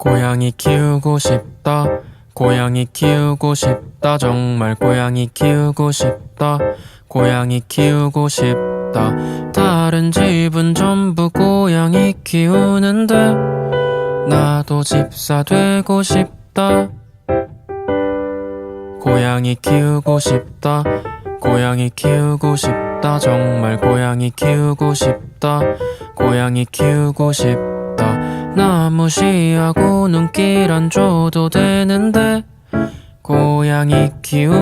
고양이 키우고 싶다. 고양이 키우고 싶다. 정말 고양이 키우고 싶다. 고양이 키우고 싶다. 다른 집은 전부 고양이 키우는데 나도 집사 되고 싶다. 고양이 키우고 싶다. 고양이 키우고 싶다. 정말 고양이 키우고 싶다. 고양이 키우고 싶다. 나무 씨하고 눈길 안 줘도 되는데 고양이 키우